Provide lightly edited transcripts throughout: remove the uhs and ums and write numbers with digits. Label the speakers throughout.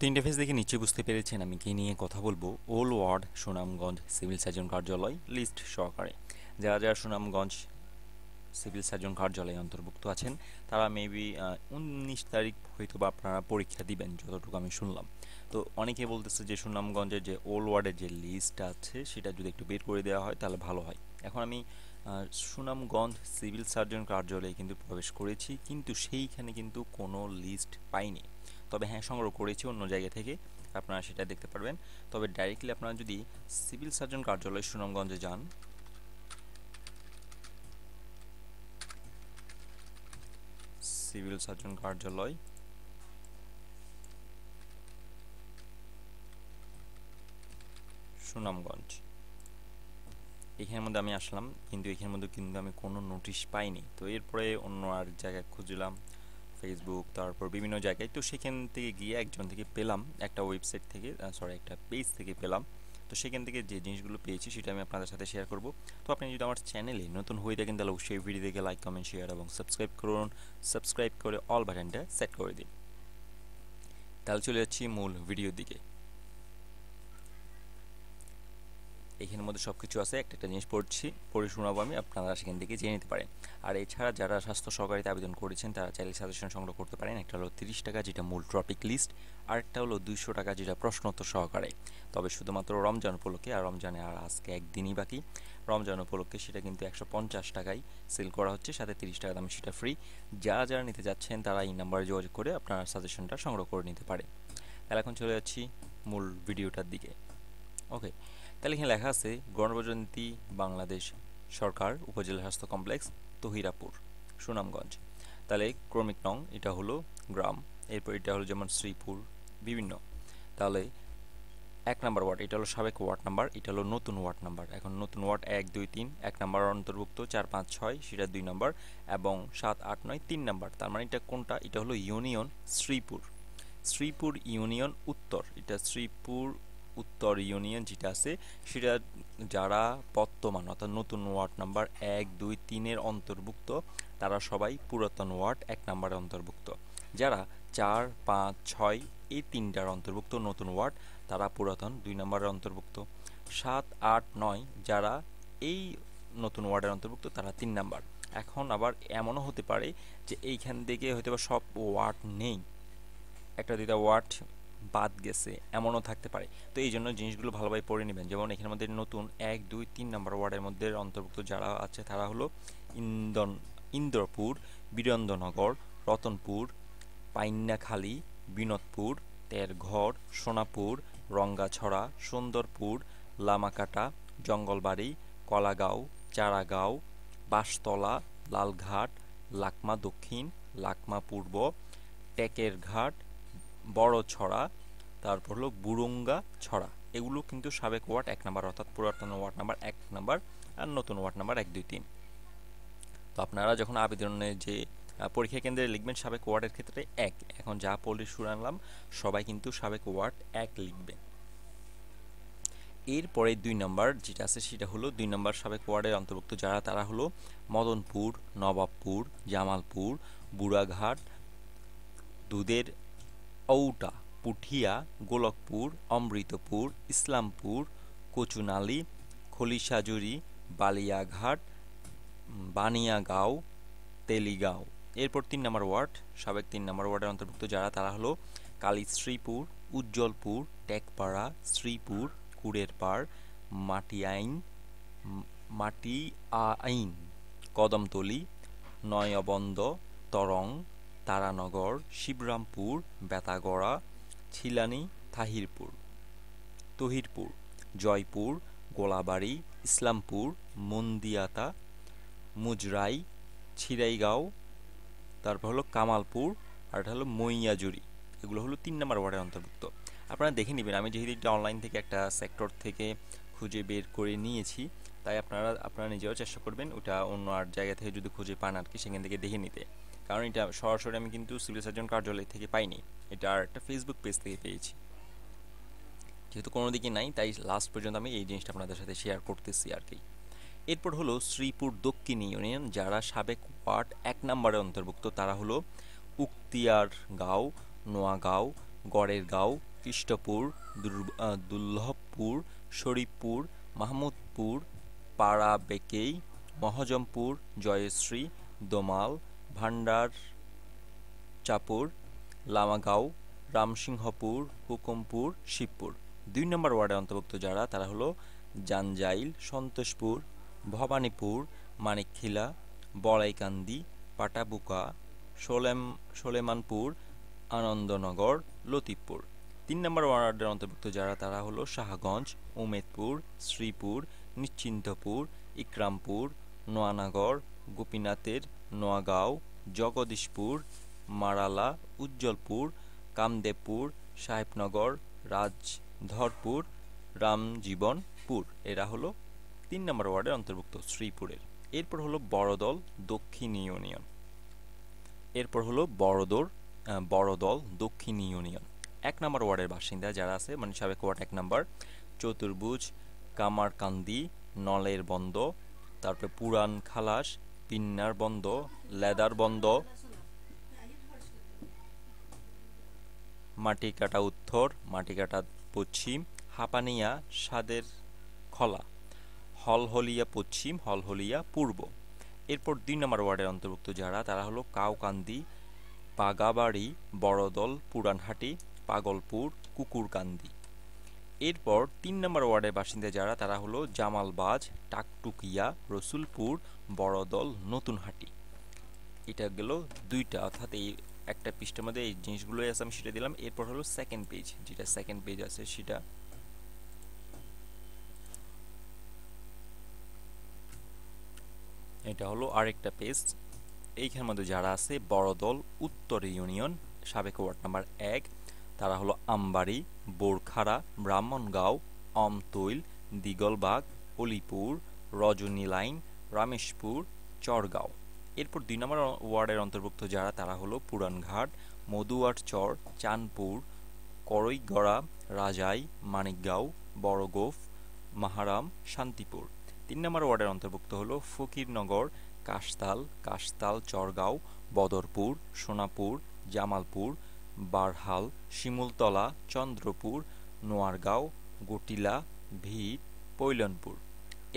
Speaker 1: Interface দেখে নিশ্চয়ই বুঝতে পেরেছেন আমি কি নিয়ে কথা বলবো। Old ward Sunamganj civil surgeon কার্যালয় লিস্ট সহকারে যারা যারা সুনামগঞ্জ সিভিল সার্জন কার্যালয়ে অন্তর্ভুক্ত আছেন তারা মেবি 19 তারিখ হয়তো বা আপনারা পরীক্ষা দিবেন যতটুকু আমি শুনলাম। তো অনেকে বলতেছে যে সুনামগঞ্জের যে ওল্ড ওয়ার্ডের যে লিস্ট আছে সেটা যদি একটু বের করে দেওয়া হয় তাহলে ভালো হয়। এখন আমি সুনামগঞ্জ সিভিল সার্জন কার্যালয়ে কিন্তু প্রবেশ করেছি, কিন্তু সেইখানে কিন্তু কোনো লিস্ট পাইনি। তবে হ্যাঁ, সংগ্রহ করেছি অন্য জায়গা থেকে, আপনারা সেটা দেখতে পারবেন। তবে ডাইরেক্টলি আপনারা যদি সিভিল সার্জন কার্যালয় সুনামগঞ্জে যান, সিভিল সার্জন কার্যালয় সুনামগঞ্জ, এখানের মধ্যে আমি আসলাম, কিন্তু এখানের মধ্যে কিন্তু আমি কোনো নোটিশ পাইনি। তো এরপরে অন্য আর জায়গায় খুঁজলাম, ফেসবুক, তারপর বিভিন্ন জায়গায়। তো সেখান থেকে গিয়ে একজন থেকে পেলাম, একটা ওয়েবসাইট থেকে, একটা পেজ থেকে পেলাম। তো সেখান থেকে যে জিনিসগুলো পেয়েছি সেটা আমি আপনাদের সাথে শেয়ার করব। তো আপনি যদি আমার চ্যানেলে নতুন হয়ে থাকেন তাহলে অবশ্যই ভিডিও দেখে লাইক, কমেন্ট, শেয়ার এবং সাবস্ক্রাইব করুন। সাবস্ক্রাইব করে অল বাটনটা সেট করে দিন। তাহলে চলে যাচ্ছি মূল ভিডিওর দিকে। এখানের মধ্যে সব কিছু আছে, একটা একটা জিনিস পড়ে শোনাবো আমি, আপনারা সেখান থেকে জেনে নিতে পারেন। আর এছাড়া যারা স্বাস্থ্য সহকারীতে আবেদন করেছেন তারা চাইলে সাজেশন সংগ্রহ করতে পারেন। একটা হলো 30 টাকা যেটা মূল টপিক লিস্ট, আর একটা হলো 200 টাকা যেটা প্রশ্নোত্তর সহকারে। তবে শুধুমাত্র রমজান উপলক্ষে, আর রমজানে আর আজকে একদিনই বাকি, রমজান উপলক্ষে সেটা কিন্তু 150 টাকায় সেল করা হচ্ছে, সাথে 30 টাকা দামে সেটা ফ্রি। যারা যারা নিতে যাচ্ছেন তারা এই নাম্বারে যোগাযোগ করে আপনারা সাজেশনটা সংগ্রহ করে নিতে পারে। তাহলে এখন চলে যাচ্ছি মূল ভিডিওটার দিকে। ওকে, তাহলে এখানে লেখা আছে গণপ্রজাতন্ত্রী বাংলাদেশ সরকার উপজেলা স্বাস্থ্য কমপ্লেক্স তহিরাপুর সুনামগঞ্জ। তাহলে ক্রমিক নং এটা হলো গ্রাম, এরপর এটা হলো যেমন শ্রীপুর বিভিন্ন। তাহলে 1 নম্বর ওয়ার্ড এটা হলো সাবেক ওয়ার্ড নাম্বার, এটা হলো নতুন ওয়ার্ড নাম্বার। এখন নতুন ওয়ার্ড 1, 2, 3 1 নম্বর অন্তর্ভুক্ত, 4, 5, 6 সেটা 2 নম্বর, এবং 7, 8, 9 3 নম্বর। তার মানে এটা কোনটা? এটা হলো ইউনিয়ন শ্রীপুর, শ্রীপুর ইউনিয়ন উত্তর। এটা শ্রীপুর উত্তর ইউনিয়ন যেটা আছে সেটা যারা বর্তমান অর্থাৎ নতুন ওয়ার্ড নাম্বার 1, 2, 3 অন্তর্ভুক্ত তারা সবাই পুরাতন ওয়ার্ড 1 নম্বরের অন্তর্ভুক্ত। যারা 4, 5, 6 এই 3টার অন্তর্ভুক্ত নতুন ওয়ার্ড তারা পুরাতন 2 নম্বরের অন্তর্ভুক্ত। 7, 8, 9 যারা এই নতুন ওয়ার্ডের অন্তর্ভুক্ত তারা 3 নম্বর। এখন আবার এমনও হতে পারে যে এইখান থেকে হয়তো সব ওয়ার্ড নেই, একটা দুইটা ওয়ার্ড বাদ গেছে, এমনও থাকতে পারে। তো এই জন্য জিনিসগুলো ভালোভাবে পড়ে নেবেন। যেমন এখানের মধ্যে নতুন 1, 2, 3 নম্বর ওয়ার্ডের মধ্যে অন্তর্ভুক্ত যারা আছে তারা হলো ইন্দ্রপুর, বীরেন্দ্রনগর, রতনপুর, পাইন্যাখালী, বিনোদপুর, তেরঘর, সোনাপুর, রঙ্গাছড়া, সুন্দরপুর, লামাকাটা, জঙ্গলবাড়ি, কলাগাঁও, চারাগাঁও, বাঁশতলা, লালঘাট, লাকমা দক্ষিণ, লাকমা পূর্ব, টেকের ঘাট, বড় ছড়া, তারপর হলো বুরুঙ্গা ছড়া। এগুলো কিন্তু সাবেক ওয়ার্ড 1 নম্বর অর্থাৎ পুরাতন ওয়ার্ড নাম্বার 1 নম্বর, আর নতুন ওয়ার্ড নাম্বার 1, 2, 3। তো আপনারা যখন আবেদনে যে পরীক্ষা কেন্দ্রে লিখবেন সাবেক ওয়ার্ডের ক্ষেত্রে 1, এখন যা পড়ে শুনালাম সবাই কিন্তু সাবেক ওয়ার্ড 1 লিখবে। এরপরে 2 নম্বর যেটা আছে সেটা হলো 2 নম্বর সাবেক ওয়ার্ডের অন্তর্ভুক্ত যারা তারা হলো মদনপুর, নবাবপুর, জামালপুর, বুড়াঘাট, দুধের ঔটা, পুঠিয়া, গোলকপুর, অমৃতপুর, ইসলামপুর, কচুনালী, খলিশাজুরি, বালিয়াঘাট, বানিয়াগাঁও, তেলিগাঁও। এরপর 3 নম্বর ওয়ার্ড সাবেক 3 নম্বর ওয়ার্ডের অন্তর্ভুক্ত যারা তারা হলো কালীশ্রীপুর, উজ্জ্বলপুর, টেকপাড়া, শ্রীপুর, কুড়েরপাড়, মাটিআইন, মাটিআইন, কদমতলী, নয়াবন্দ, তরং, তারানগর, শিবরামপুর, বেতাগড়া, ছিলানি, তহিরপুর, জয়পুর, গোলাবাড়ি, ইসলামপুর, মন্দিয়াতা, মুজরাই, ছিরাইগাঁও, তারপর হলো কামালপুর, আর এটা হলো মইয়াজুরি। এগুলো হলো 3 নম্বর ওয়ার্ডের অন্তর্ভুক্ত। আপনারা দেখে নেবেন, আমি যেহেতু এটা অনলাইন থেকে একটা সেক্টর থেকে খুঁজে বের করে নিয়েছি, তাই আপনারা নিজেও চেষ্টা করবেন ওটা অন্য আর জায়গা থেকে যদি খুঁজে পান আর কি সেখান থেকে দেখে নিতে। কারণ এটা সরাসরি আমি কিন্তু সিভিল সার্জন কার্যালয় থেকে পাইনি, এটা আর একটা ফেসবুক পেজ থেকে পেয়েছি। যেহেতু কোনো দিকে নাই তাই লাস্ট পর্যন্ত আমি এই জিনিসটা আপনাদের সাথে শেয়ার করতেছি আর কি। এরপর হলো শ্রীপুর দক্ষিণ ইউনিয়ন যারা সাবেক ওয়ার্ড 1 নম্বরের অন্তর্ভুক্ত তারা হলো উক্তিয়ারগাঁও, নোয়াগাঁও, গড়েরগাঁও, কৃষ্টপুর, দুর্লভপুর, শরীফপুর, মাহমুদপুর, পাড়াবেকেই, মহজমপুর, জয়শ্রী, দোমাল, ভান্ডার চাপুর, লামাগাঁও, রামসিংহপুর, হুকুমপুর, শিবপুর। 2 নম্বর ওয়ার্ডে অন্তর্ভুক্ত যারা তারা হলো জানজাইল, সন্তোষপুর, ভবানীপুর, মানিকখিলা, বড়াইকান্দি, পাটাবুকা, সোলেমানপুর, আনন্দনগর, লতিফপুর। 3 নম্বর ওয়ার্ডের অন্তর্ভুক্ত যারা তারা হলো শাহগঞ্জ, উমেদপুর, শ্রীপুর, নিশ্চিন্তপুর, ইকরামপুর, নোয়ানগর, গোপীনাথের, নোয়াগাঁও, জগদীশপুর, মারালা, উজ্জ্বলপুর, কামদেবপুর, সাহেবনগর, রাজধরপুর, রামজীবনপুর। এরা হলো 3 নম্বর ওয়ার্ডের অন্তর্ভুক্ত শ্রীপুরের। এরপর হলো বড়দল দক্ষিণ ইউনিয়ন। বড়দল দক্ষিণ ইউনিয়ন। 1 নম্বর ওয়ার্ডের বাসিন্দা যারা আছে মানে সাবেক ওয়ার্ড 1 নম্বর চতুর্ভুজ, কামারকান্দি, নলের বন্দ, তারপরে পুরান খালাস, পিন্নার বন্দ, লেদার বন্দ, মাটিকাটা উত্তর, মাটিকাটা পশ্চিম, হাপানিয়া, সাদের খলা, হলহলিয়া পশ্চিম, হলহলিয়া পূর্ব। এরপর 2 নম্বর ওয়ার্ডের অন্তর্ভুক্ত যারা তারা হলো কাউকান্দি, পাগাবাড়ি, বড়দল, পুরানহাটি, পাগলপুর, কুকুরকান্দি। এরপর 3 নম্বর ওয়ার্ডের বাসিন্দা যারা তারা হলো জামালবাজ, টাকটুকিয়া, রসুলপুর, বড়দল, নতুনহাটি। এটা গেল 2টা, অর্থাৎ এই একটা পৃষ্ঠার মধ্যে এই জিনিসগুলোই আছে আমি সেটা দিলাম। এরপর হলো সেকেন্ড পেজ, যেটা সেকেন্ড পেজ আছে সেটা এটা হলো আরেকটা পেজ। এইখানের মধ্যে যারা আছে বড়দল উত্তর ইউনিয়ন, সাবেক ওয়ার্ড নাম্বার 1, তারা হলো আমবাড়ি, বোরখাড়া, ব্রাহ্মণগাঁও, আমতৈল, দিগলবাগ, অলিপুর, রজনী লাইন, রামেশপুর, চরগাঁও। এরপর 2 নম্বর ওয়ার্ডের অন্তর্ভুক্ত যারা তারা হলো পুরানঘাট, মধুয়ারচর, চাঁদপুর, করইগড়া, রাজাই, মানিকগাঁও, বড়গোফ, মাহারাম, শান্তিপুর। 3 নম্বর ওয়ার্ডের অন্তর্ভুক্ত হলো ফকিরনগর, কাশতাল, চরগাঁও, বদরপুর, সোনাপুর, জামালপুর, বারহাল, শিমুলতলা, চন্দ্রপুর, নোয়ারগাঁও, গটিলা, ভিট, পৈলনপুর।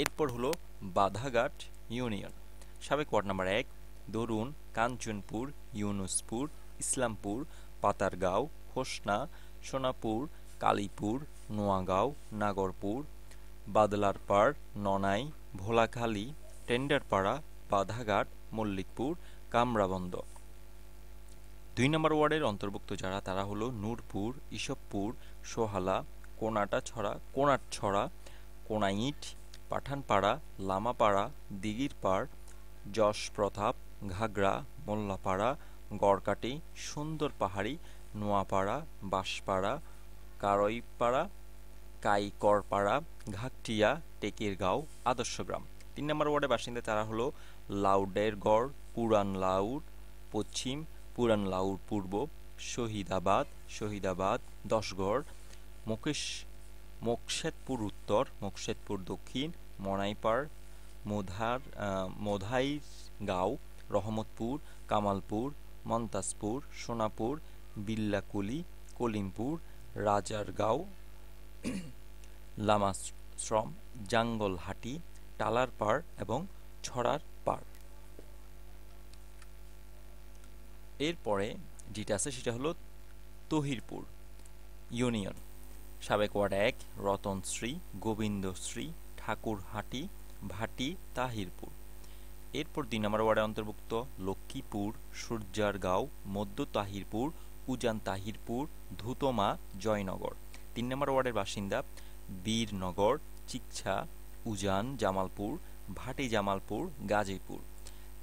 Speaker 1: এরপর হলো বাধাঘাট ইউনিয়ন, সাবেক ওয়ার্ড নাম্বার 1, দরুন, কাঞ্চনপুর, ইউনুসপুর, ইসলামপুর, পাতারগাঁও, হোসনা, সোনাপুর, কালীপুর, নোয়াগাঁও, নাগরপুর, বাদলারপাড়, ননাই, ভোলাখালী, টেন্ডারপাড়া, বাধাঘাট, মল্লিকপুর, কামরাবন্দ। 2 নম্বর ওয়ার্ডের অন্তর্ভুক্ত যারা তারা হলো নূরপুর, ইসবপুর, সোহালা, কোনাটছড়া, কোনাইট, পাঠানপাড়া, লামাপাড়া, দিঘিরপাড়, যশপ্রতাপ, ঘাগড়া, মোল্লাপাড়া, গড়কাটি, সুন্দর পাহাড়ি, নোয়াপাড়া, বাঁশপাড়া, কারইপাড়া, কাইকরপাড়া, ঘাগটিয়া, টেকেরগাঁও, আদর্শগ্রাম। 3 নম্বর ওয়ার্ডের বাসিন্দা তারা হলো লাউডেরগড়, পুরান লাউড পশ্চিম, পুরান লাউড পূর্ব, শহীদাবাদ, দশগড়, মোকশেদপুর উত্তর, মোকশেদপুর দক্ষিণ, মনাইপাড়, মোধাইরগাঁও, রহমতপুর, কামালপুর, মন্তাজপুর, সোনাপুর, বিল্লাকুলি, কলিমপুর, রাজারগাঁও, লামাশ্রম, জাঙ্গলহাটি, টালারপাড় এবং ছড়ার পাড়। এরপরে যেটা আছে সেটা হলো তহিরপুর ইউনিয়ন, সাবেক ওয়ার্ড 1, রতনশ্রী, গোবিন্দশ্রী, ঠাকুরহাটি, ভাটি, তাহিরপুর। এরপর 2 নম্বর ওয়ার্ডের অন্তর্ভুক্ত লক্ষ্মীপুর, সূর্যারগাঁও, মধ্য তাহিরপুর, উজান তাহিরপুর, ধুতমা, জয়নগর। 3 নম্বর ওয়ার্ডের বাসিন্দা বীরনগর, চিকছা, উজান, জামালপুর, ভাটি, জামালপুর, গাজীপুর।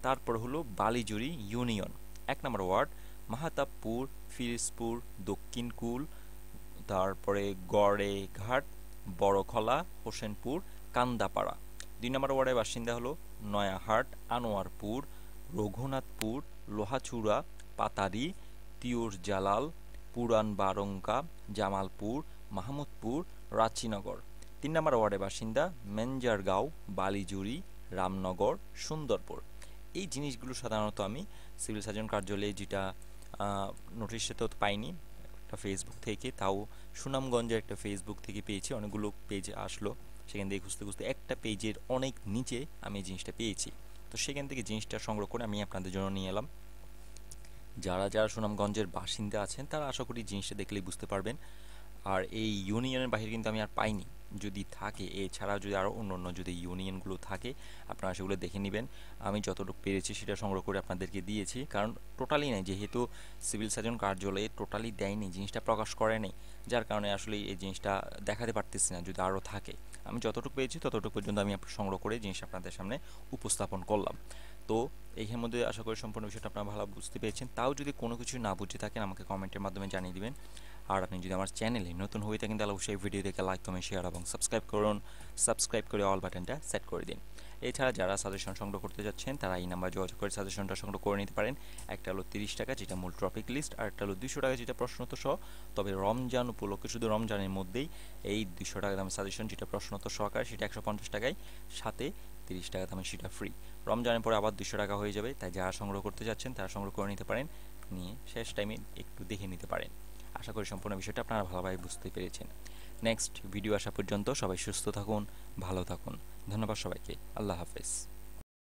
Speaker 1: তারপর হলো বালিজুরি ইউনিয়ন, 1 নম্বর ওয়ার্ড, মাহাতাবপুর, ফিরোজপুর, দক্ষিণকুল, তারপরে গড়েঘাট, বড়খলা, হোসেনপুর, কান্দাপাড়া। 2 নম্বর ওয়ার্ডের বাসিন্দা হলো নয়াহাট, আনোয়ারপুর, রঘুনাথপুর, লোহাচূড়া, পাতারি, তিউরজালাল, পুরান বারঙ্কা, জামালপুর, মাহমুদপুর, রাঁচিনগর। 3 নম্বর ওয়ার্ডের বাসিন্দা মেঞ্জারগাঁও, বালিজুরি, রামনগর, সুন্দরপুর। এই জিনিসগুলো সাধারণত আমি সিভিল সার্জন কার্যালয়ে যেটা নোটিশে তো পাইনি, একটা একটা ফেসবুক থেকে, তাও সুনামগঞ্জের একটা ফেসবুক থেকে পেয়েছি। অনেকগুলো পেজ আসলো, সেখান থেকে খুঁজতে খুঁজতে একটা পেজের অনেক নিচে আমি এই জিনিসটা পেয়েছি। তো সেখান থেকে জিনিসটা সংগ্রহ করে আমি আপনাদের জন্য নিয়ে এলাম। যারা যারা সুনামগঞ্জের বাসিন্দা আছেন তারা আশা করি জিনিসটা দেখলেই বুঝতে পারবেন। আর এই ইউনিয়নের বাইরে কিন্তু আমি আর পাইনি। যদি থাকে, এছাড়া যদি আরও অন্য অন্য যদি ইউনিয়নগুলো থাকে, আপনারা সেগুলো দেখে নেবেন। আমি যতটুকু পেরেছি সেটা সংগ্রহ করে আপনাদেরকে দিয়েছি, কারণ টোটালি নেই, যেহেতু সিভিল সার্জন কার্যালয়ে টোটালি দেয়নি, জিনিসটা প্রকাশ করে নেই, যার কারণে আসলে এই জিনিসটা দেখাতে পারতেছি না যদি আরও থাকে। আমি যতটুকু পেয়েছি ততটুকু পর্যন্ত আমি সংগ্রহ করে জিনিস আপনাদের সামনে উপস্থাপন করলাম। তো এইখানের মধ্যে আশা করি সম্পূর্ণ বিষয়টা আপনারা ভালো বুঝতে পেরেছেন। তাও যদি কোনো কিছু না বুঝে থাকেন আমাকে কমেন্টের মাধ্যমে জানিয়ে দিবেন। আর আপনি যদি আমার চ্যানেলে নতুন হয়ে থাকেন তাহলে অবশ্যই ভিডিও দেখে লাইক কমেন্ট শেয়ার এবং সাবস্ক্রাইব করুন। সাবস্ক্রাইব করে অল বাটনটা সেট করে দিন। এছাড়া যারা সাজেশন সংগ্রহ করতে যাচ্ছেন তারা এই নাম্বার যোগাযোগ করে সাজেশনটা সংগ্রহ করে নিতে পারেন। একটা হলো 30 টাকা যেটা মূল টপিক লিস্ট, আর একটা হলো 200 টাকা যেটা প্রশ্নোত্তর সহ। তবে রমজান উপলক্ষে শুধু রমজানের মধ্যেই এই 200 টাকা দামের সাজেশন যেটা প্রশ্নোত্তর সহকারে সেটা 150 টাকায়, সাথে 30 টাকা দামে সেটা ফ্রি। রমজানের পরে আবার 200 টাকা হয়ে যাবে, তাই যারা সংগ্রহ করতে যাচ্ছেন তারা সংগ্রহ করে নিতে পারেন, নিয়ে শেষ টাইমে একটু দেখে নিতে পারেন। আশা করি সম্পূর্ণ বিষয়টা আপনারা ভালোভাবে বুঝতে পেরেছেন। নেক্সট ভিডিও আসা পর্যন্ত সবাই সুস্থ থাকুন, ভালো থাকুন। ধন্যবাদ সবাইকে। আল্লাহ হাফেজ।